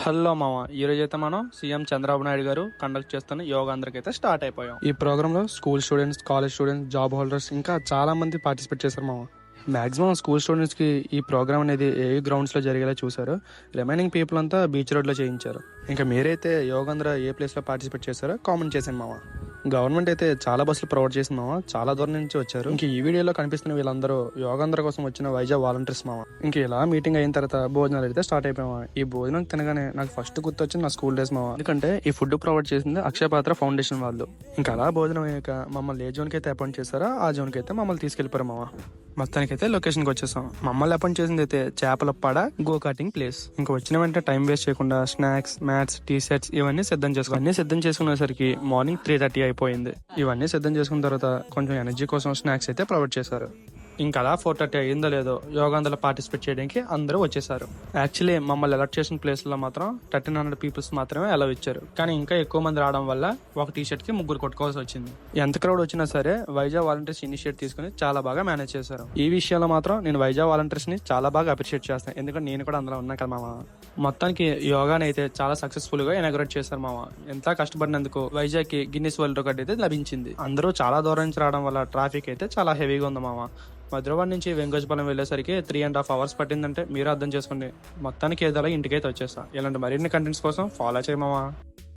Hello మామ, ఈరోజు అయితే మనం సీఎం చంద్రబాబు నాయుడు గారు కండక్ట్ చేస్తున్న యోగాంధ్రకి అయితే స్టార్ట్ అయిపోయాం. ఈ ప్రోగ్రామ్ లో school students, college students, job holders ఇంకా చాలా మంది పార్టిసిపేట్ చేశారు మామ. మాక్సిమం స్కూల్ స్టూడెంట్స్ కి ఈ ప్రోగ్రామ్ అనేది ఏ గ్రౌండ్స్ లో జరిగేలా చూసారు. రిమైనింగ్ పీపుల్ అంతా బీచ్ రోడ్ లో చేయించారు. ఇంకా మీరైతే యోగాంధ్ర ఏ ప్లేస్ లో పార్టిసిపేట్ చేశారో కామెంట్ చేశాను మామ. గవర్నమెంట్ అయితే చాలా బస్సులు ప్రొవైడ్ చేసింది మామ. చాలా దూరం నుంచి వచ్చారు. ఇంక ఈ వీడియోలో కనిపిస్తున్న వీళ్ళందరూ యోగాంధ్ర కోసం వచ్చిన వైజాగ్ వాలంటీర్స్ మామ. ఇంక ఇలా మీటింగ్ అయిన తర్వాత భోజనాలు అయితే స్టార్ట్ అయిపోయామా. ఈ భోజనం తినగానే నాకు ఫస్ట్ గుర్తొచ్చింది నా స్కూల్ డేస్ మామ. ఎందుకంటే ఈ ఫుడ్ ప్రొవైడ్ చేసింది అక్షయ పాత్ర ఫౌండేషన్ వాళ్ళు. ఇంకా అలా భోజనం అయ్యాక మమ్మల్ని ఏ జోన్ కి అయితే అపాయింట్ చేశారో ఆ జోన్ కి అయితే మమ్మల్ని తీసుకెళ్లిపోయారు మామ. మొత్తానికి అయితే లొకేషన్ కి వచ్చేసాం. మమ్మల్ని అపాయింట్ చేసింది అయితే చేపల పాడ గో కార్టింగ్ ప్లేస్. ఇంకా వచ్చిన వెంటనే టైం వేస్ట్ చేయకుండా స్నాక్స్, మ్యాట్స్, టీ షర్ట్స్ ఇవన్నీ సిద్ధం చేసుకునేసరికి మార్నింగ్ 3:30 అయిపోయింది. ఇవన్నీ సిద్ధం చేసుకున్న తర్వాత కొంచెం ఎనర్జీ కోసం స్నాక్స్ అయితే ప్రొవైడ్ చేశారు. ఇంకా అలా 4:30 అయిందో లేదో యోగాంధ్రలో పార్టిసిపేట్ చేయడానికి అందరూ వచ్చేసారు. యాక్చువల్లీ మమ్మల్ని అలర్ట్ చేసిన ప్లేస్ లో మాత్రం 1300 పీపుల్స్ మాత్రమే అలౌ ఇచ్చారు. కానీ ఇంకా ఎక్కువ మంది రావడం వల్ల ఒక టీ షర్ట్ కి 3 కొట్టుకోవాల్సి వచ్చింది. ఎంత క్రౌడ్ వచ్చినా సరే వైజాగ్ వాలంటీర్స్ ఇనిషియేట్ తీసుకుని చాలా బాగా మేనేజ్ చేశారు. ఈ విషయంలో మాత్రం నేను వైజాగ్ వాలంటీర్స్ ని చాలా బాగా అప్రిషియేట్ చేస్తాను. ఎందుకంటే నేను కూడా అందులో ఉన్నా కదా మామ. మొత్తానికి యోగాని అయితే చాలా సక్సెస్ఫుల్ గా ఇనాగ్రేట్ చేశారు మామ. ఎంత కష్టపడినందుకు వైజాగ్ కి గిన్నిస్ వరల్డ్ రికార్డ్ అయితే లభించింది. అందరూ చాలా దూరం నుంచి రావడం వల్ల ట్రాఫిక్ అయితే చాలా హెవీగా ఉంది మామ. మధురవాడ నుంచి వెంకటపాలెం వెళ్ళేసరికి 3.5 hours పట్టిందంటే మీరు అర్థం చేసుకోండి. మొత్తానికి ఏదో ఇంటికైతే వచ్చేస్తా. ఇలాంటి మరిన్ని కంటెంట్స్ కోసం ఫాలో చేయమా.